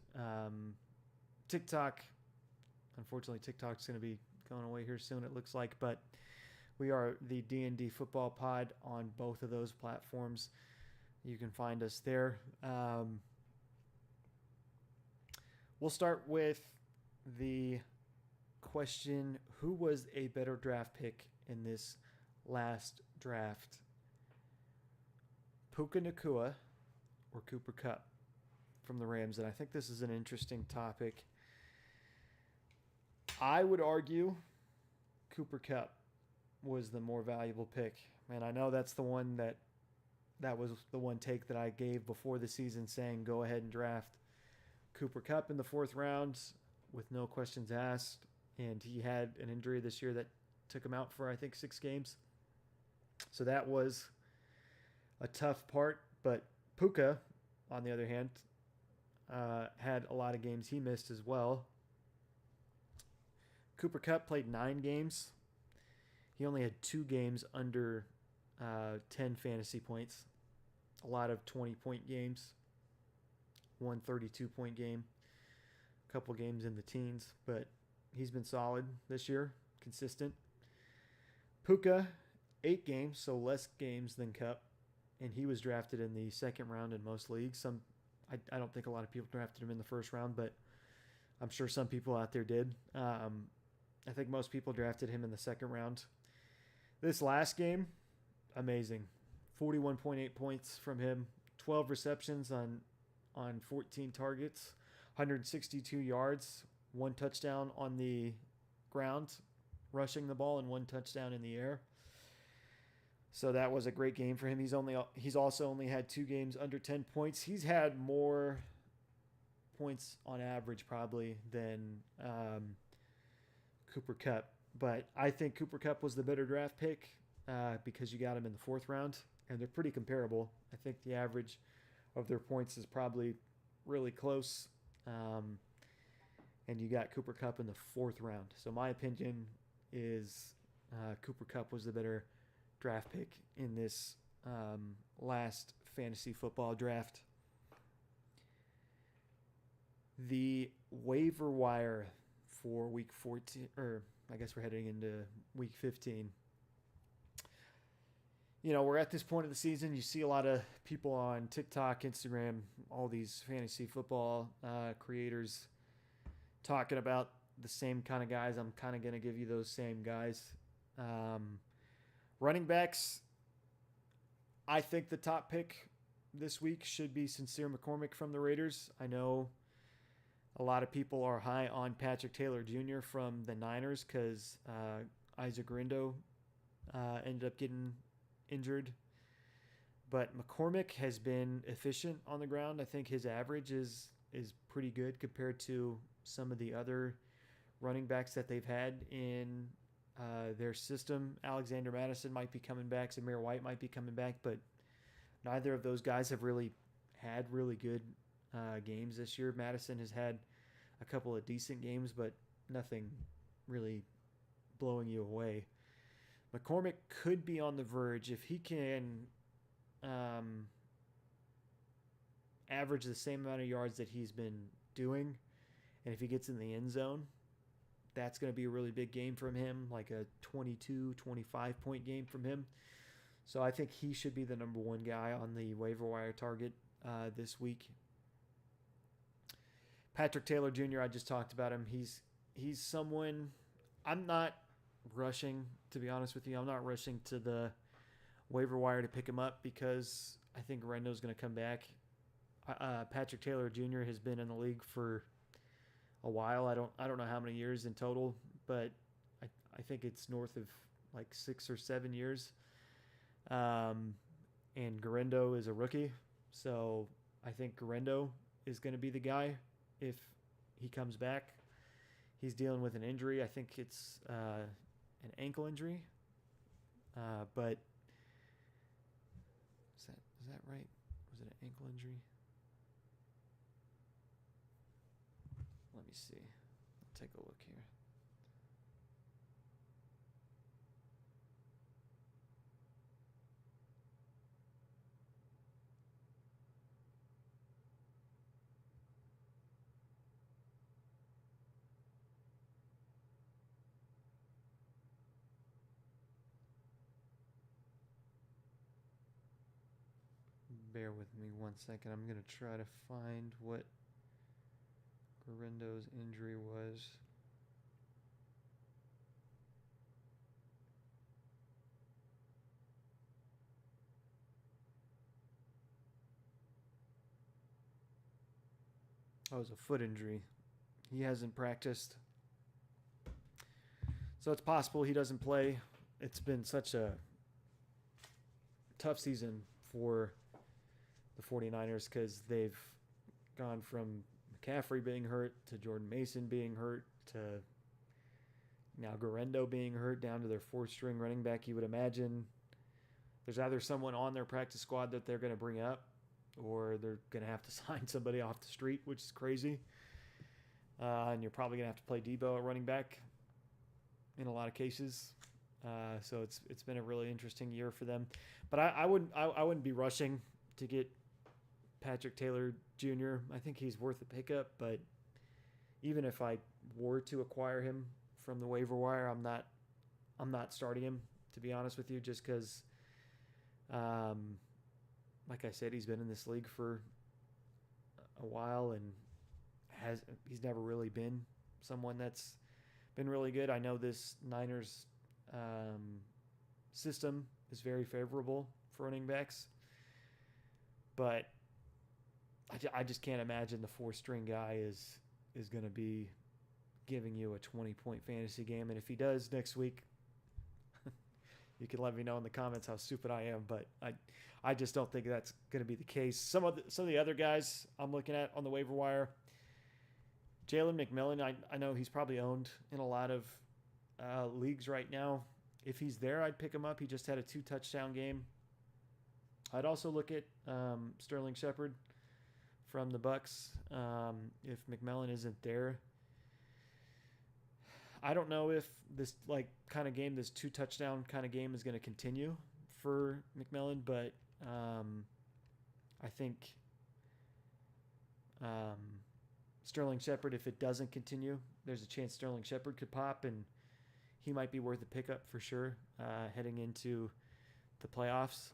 TikTok. Unfortunately, TikTok's going to be going away here soon, it looks like, but we are the D&D Football Pod on both of those platforms. You can find us there. We'll start with the question, who was a better draft pick in this last draft? Puka Nacua or Cooper Kupp from the Rams? And I think this is an interesting topic. I would argue Cooper Kupp was the more valuable pick. And I know that's the one that was the one take that I gave before the season, saying go ahead and draft Cooper Kupp in the 4th round with no questions asked. And he had an injury this year that took him out for, I think, 6 games. So that was a tough part. But Puka, on the other hand, had a lot of games he missed as well. Cooper Kupp played 9 games. He only had 2 games under 10 fantasy points. A lot of 20-point games. 1 32-point game. A couple games in the teens. But he's been solid this year. Consistent. Puka, 8 games, so less games than Kupp. And he was drafted in the 2nd round in most leagues. I don't think a lot of people drafted him in the 1st round, but I'm sure some people out there did. I think most people drafted him in the 2nd round. This last game, amazing. 41.8 points from him. 12 receptions on 14 targets. 162 yards. 1 touchdown on the ground, rushing the ball, and 1 touchdown in the air. So that was a great game for him. He's also only had 2 games under 10 points. He's had more points on average probably than Cooper Kupp. But I think Cooper Kupp was the better draft pick because you got him in the 4th round, and they're pretty comparable. I think the average of their points is probably really close. And you got Cooper Kupp in the 4th round. So my opinion is Cooper Kupp was the better draft pick in this last fantasy football draft. The waiver wire for week 14, or I guess we're heading into week 15. We're at this point of the season. You see a lot of people on TikTok, Instagram, all these fantasy football creators talking about the same kind of guys. I'm kind of going to give you those same guys. Running backs, I think the top pick this week should be Sincere McCormick from the Raiders. I know A lot of people are high on Patrick Taylor Jr. from the Niners because Isaac Rindo ended up getting injured. But McCormick has been efficient on the ground. I think his average is pretty good compared to some of the other running backs that they've had in their system. Alexander Madison might be coming back. Zamir White might be coming back, but neither of those guys have really had really good games this year. Madison has had a couple of decent games, but nothing really blowing you away. McCormick could be on the verge if he can average the same amount of yards that he's been doing, and if he gets in the end zone, that's going to be a really big game from him, like a 22, 25 point game from him. So I think he should be the number one guy on the waiver wire target this week. Patrick Taylor Jr., I just talked about him. He's someone I'm not rushing, to be honest with you. I'm not rushing to the waiver wire to pick him up because I think Rendo's going to come back. Patrick Taylor Jr. has been in the league for a while. I don't know how many years in total, but I think it's north of like 6 or 7 years. And Garendo is a rookie, so I think Garendo is going to be the guy if he comes back. He's dealing with an injury. I think it's an ankle injury, but is that right? Was it an ankle injury? Let me see. I'll take a look here. Bear with me 1 second. I'm going to try to find what Garendo's injury was. Oh, it was a foot injury. He hasn't practiced. So it's possible he doesn't play. It's been such a tough season for the 49ers because they've gone from McCaffrey being hurt to Jordan Mason being hurt to now Garendo being hurt down to their fourth string running back. You would imagine there's either someone on their practice squad that they're going to bring up or they're going to have to sign somebody off the street, which is crazy. And you're probably going to have to play Debo at running back in a lot of cases. So it's been a really interesting year for them. But I wouldn't be rushing to get Patrick Taylor Jr. I think he's worth a pickup, but even if I were to acquire him from the waiver wire, I'm not starting him, to be honest with you, just because, like I said, he's been in this league for a while and he's never really been someone that's been really good. I know this Niners system is very favorable for running backs, but I just can't imagine the four-string guy is going to be giving you a 20-point fantasy game. And if he does next week, you can let me know in the comments how stupid I am. But I just don't think that's going to be the case. Some of the other guys I'm looking at on the waiver wire, Jalen McMillan, I know he's probably owned in a lot of leagues right now. If he's there, I'd pick him up. He just had a 2-touchdown game. I'd also look at Sterling Shepard from the Bucks. If McMillan isn't there, I don't know if this kind of game, this 2-touchdown kind of game, is going to continue for McMillan, but I think Sterling Shepard, if it doesn't continue, there's a chance Sterling Shepard could pop, and he might be worth a pickup for sure heading into the playoffs.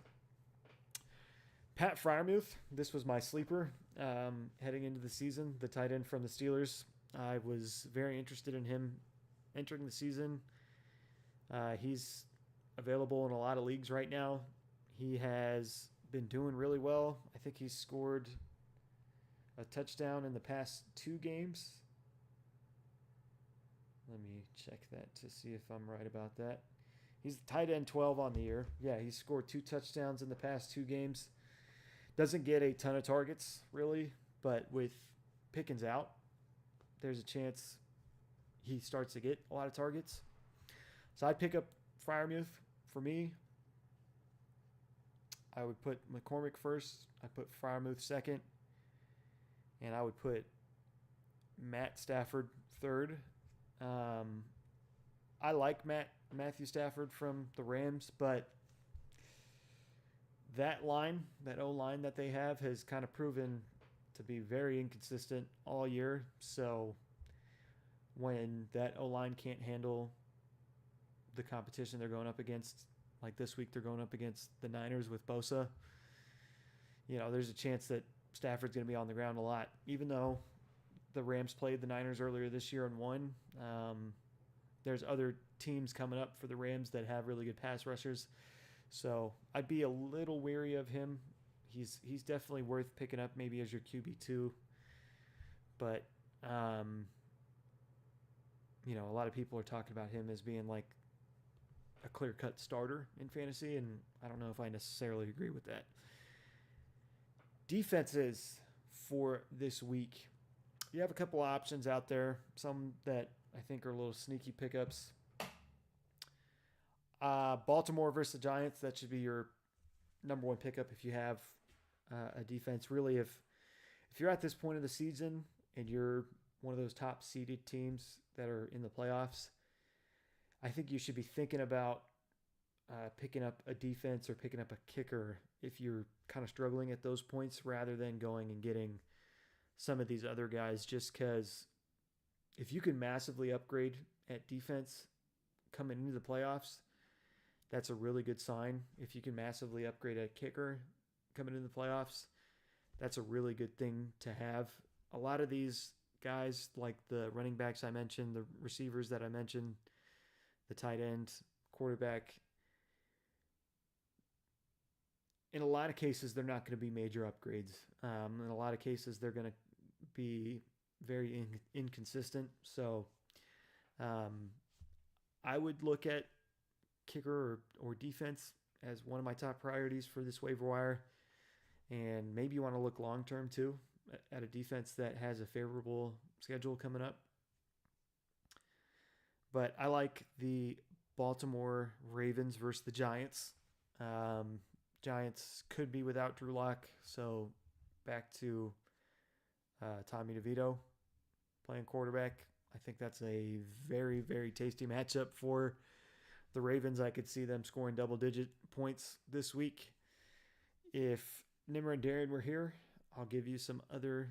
Pat Freiermuth, this was my sleeper heading into the season, the tight end from the Steelers. I was very interested in him entering the season. He's available in a lot of leagues right now. He has been doing really well. I think he's scored a touchdown in the past 2 games. Let me check that to see if I'm right about that. He's tight end 12 on the year. Yeah, he's scored 2 touchdowns in the past 2 games. Doesn't get a ton of targets, really, but with Pickens out, there's a chance he starts to get a lot of targets. So I'd pick up Freiermuth. For me, I would put McCormick first. I'd put Freiermuth second. And I would put Matt Stafford third. I like Matthew Stafford from the Rams, but that O-line that they have has kind of proven to be very inconsistent all year. So when that O-line can't handle the competition they're going up against, like this week they're going up against the Niners with Bosa, there's a chance that Stafford's going to be on the ground a lot. Even though the Rams played the Niners earlier this year and won, there's other teams coming up for the Rams that have really good pass rushers. So I'd be a little wary of him. He's definitely worth picking up maybe as your QB2. But, a lot of people are talking about him as being like a clear-cut starter in fantasy, and I don't know if I necessarily agree with that. Defenses for this week. You have a couple options out there, some that I think are little sneaky pickups. Baltimore versus the Giants, that should be your number one pickup if you have a defense. Really, if you're at this point of the season and you're one of those top seeded teams that are in the playoffs, I think you should be thinking about picking up a defense or picking up a kicker if you're kind of struggling at those points, rather than going and getting some of these other guys, just because if you can massively upgrade at defense coming into the playoffs, that's a really good sign. If you can massively upgrade at kicker coming into the playoffs, that's a really good thing to have. A lot of these guys, like the running backs I mentioned, the receivers that I mentioned, the tight end, quarterback, in a lot of cases, they're not going to be major upgrades. In a lot of cases, they're going to be very inconsistent. So I would look at kicker or defense as one of my top priorities for this waiver wire. And maybe you want to look long-term too at a defense that has a favorable schedule coming up. But I like the Baltimore Ravens versus the Giants. Giants could be without Drew Lock, so back to Tommy DeVito playing quarterback. I think that's a very, very tasty matchup for the Ravens. I could see them scoring double-digit points this week. If Nimmer and Darren were here, I'll give you some other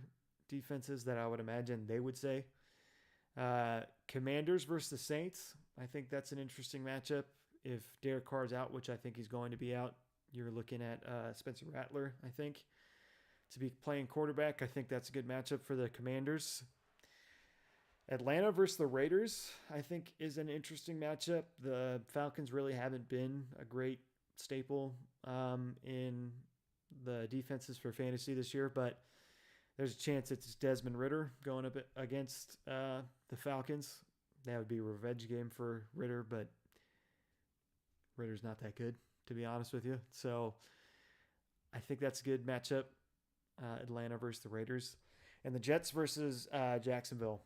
defenses that I would imagine they would say. Commanders versus the Saints. I think that's an interesting matchup. If Derek Carr's out, which I think he's going to be out, you're looking at Spencer Rattler, I think, to be playing quarterback. I think that's a good matchup for the Commanders. Atlanta versus the Raiders, I think, is an interesting matchup. The Falcons really haven't been a great staple in the defenses for fantasy this year, but there's a chance it's Desmond Ridder going up against the Falcons. That would be a revenge game for Ridder, but Ridder's not that good, to be honest with you. So I think that's a good matchup, Atlanta versus the Raiders. And the Jets versus Jacksonville.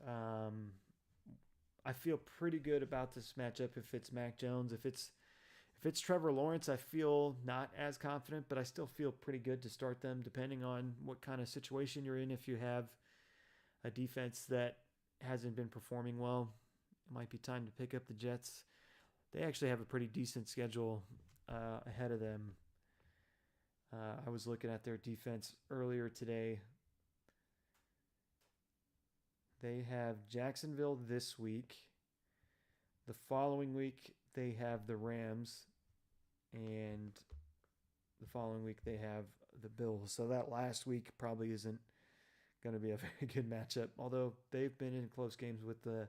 I feel pretty good about this matchup if it's Mac Jones. If it's Trevor Lawrence, I feel not as confident, but I still feel pretty good to start them depending on what kind of situation you're in. If you have a defense that hasn't been performing well, it might be time to pick up the Jets. They actually have a pretty decent schedule ahead of them. I was looking at their defense earlier today. They have Jacksonville this week. The following week, they have the Rams. And the following week, they have the Bills. So that last week probably isn't going to be a very good matchup, although they've been in close games with the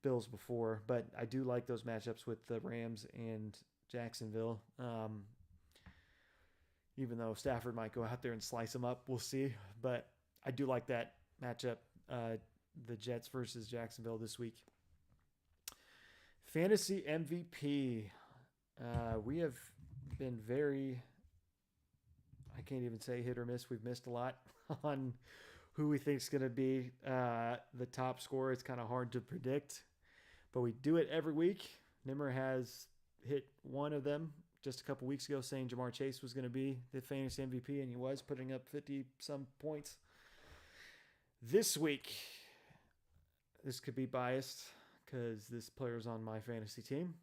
Bills before. But I do like those matchups with the Rams and Jacksonville. even though Stafford might go out there and slice them up. We'll see. But I do like that matchup, the Jets versus Jacksonville this week. Fantasy MVP. We have been very, I can't even say hit or miss. We've missed a lot on who we think is going to be the top scorer. It's kind of hard to predict, but we do it every week. Nimmer has hit one of them just a couple weeks ago, saying Jamar Chase was going to be the fantasy MVP, and he was, putting up 50-some points. This week, this could be biased because this player's on my fantasy team.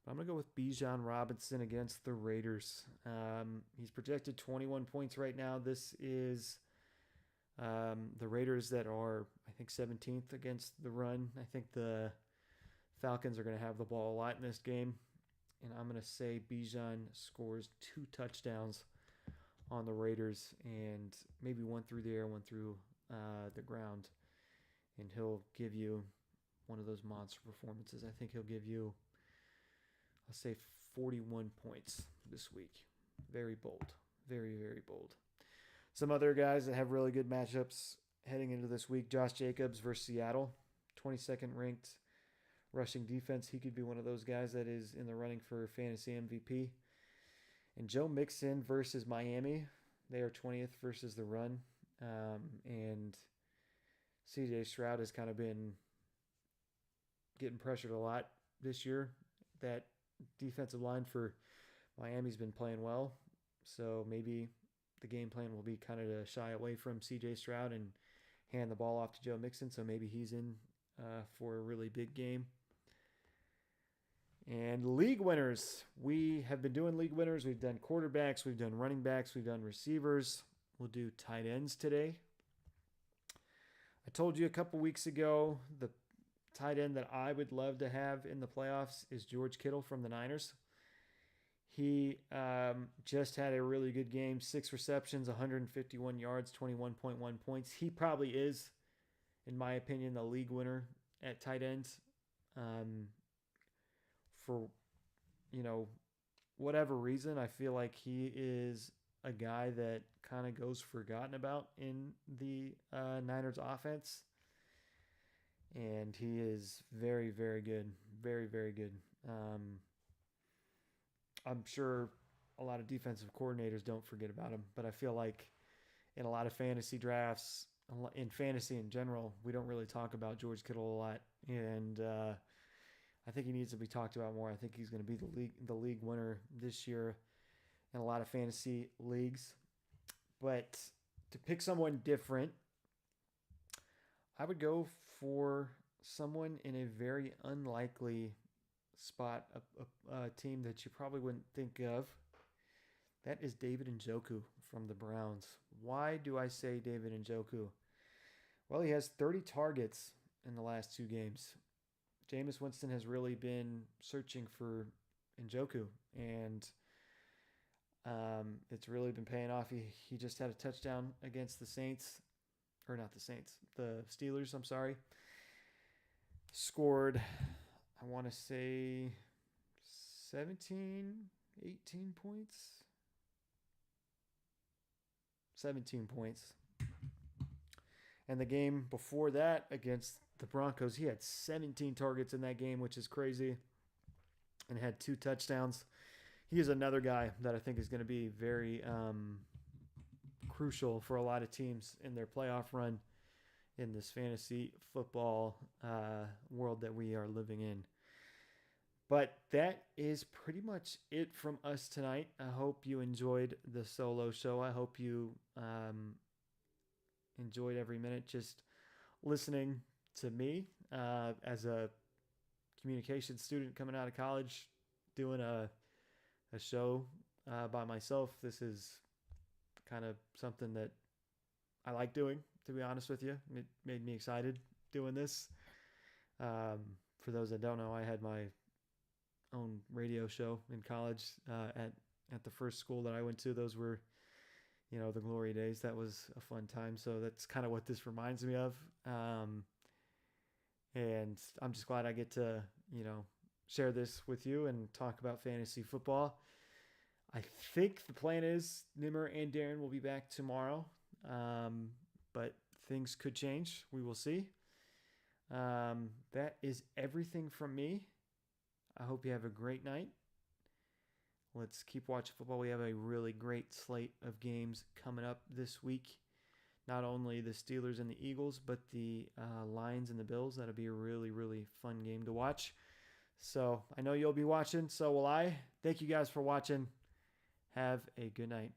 But I'm going to go with Bijan Robinson against the Raiders. He's projected 21 points right now. This is the Raiders that are, I think, 17th against the run. I think the Falcons are going to have the ball a lot in this game. And I'm going to say Bijan scores 2 touchdowns on the Raiders, and maybe one through the air, one through the ground. And he'll give you one of those monster performances. I think he'll give you, I'll say, 41 points this week. Very bold. Very, very bold. Some other guys that have really good matchups heading into this week. Josh Jacobs versus Seattle. 22nd ranked rushing defense. He could be one of those guys that is in the running for fantasy MVP. And Joe Mixon versus Miami. They are 20th versus the run. And CJ Stroud has kind of been getting pressured a lot this year. That defensive line for Miami's been playing well. So maybe the game plan will be kind of to shy away from CJ Stroud and hand the ball off to Joe Mixon. So maybe he's in for a really big game. And league winners. We have been doing league winners. We've done quarterbacks. We've done running backs. We've done receivers. We'll do tight ends today. I told you a couple weeks ago the tight end that I would love to have in the playoffs is George Kittle from the Niners. He just had a really good game. 6 receptions, 151 yards, 21.1 points. He probably is, in my opinion, the league winner at tight ends. For, whatever reason, I feel like he is a guy that kind of goes forgotten about in the Niners offense. And he is very, very good. Very, very good. I'm sure a lot of defensive coordinators don't forget about him, but I feel like in a lot of fantasy drafts, in fantasy in general, we don't really talk about George Kittle a lot. And I think he needs to be talked about more. I think he's going to be the league winner this year in a lot of fantasy leagues. But to pick someone different, I would go for someone in a very unlikely spot, a team that you probably wouldn't think of. That is David Njoku from the Browns. Why do I say David Njoku? Well, he has 30 targets in the last 2 games. Jameis Winston has really been searching for Njoku, and it's really been paying off. He just had a touchdown against the Saints, or not the Saints, the Steelers, I'm sorry. Scored, I want to say 18 points. 17 points. And the game before that against the Broncos, he had 17 targets in that game, which is crazy, and had 2 touchdowns. He is another guy that I think is going to be very crucial for a lot of teams in their playoff run in this fantasy football world that we are living in. But that is pretty much it from us tonight. I hope you enjoyed the solo show. I hope you enjoyed every minute just listening to me as a communications student coming out of college, doing a show by myself. This is kind of something that I like doing, to be honest with you. It made me excited doing this. For those that don't know, I had my own radio show in college at the first school that I went to. Those were, the glory days. That was a fun time. So that's kind of what this reminds me of. And I'm just glad I get to, share this with you and talk about fantasy football. I think the plan is Nimmer and Darren will be back tomorrow, but things could change. We will see. That is everything from me. I hope you have a great night. Let's keep watching football. We have a really great slate of games coming up this week. Not only the Steelers and the Eagles, but the Lions and the Bills. That'll be a really, really fun game to watch. So I know you'll be watching. So will I. Thank you guys for watching. Have a good night.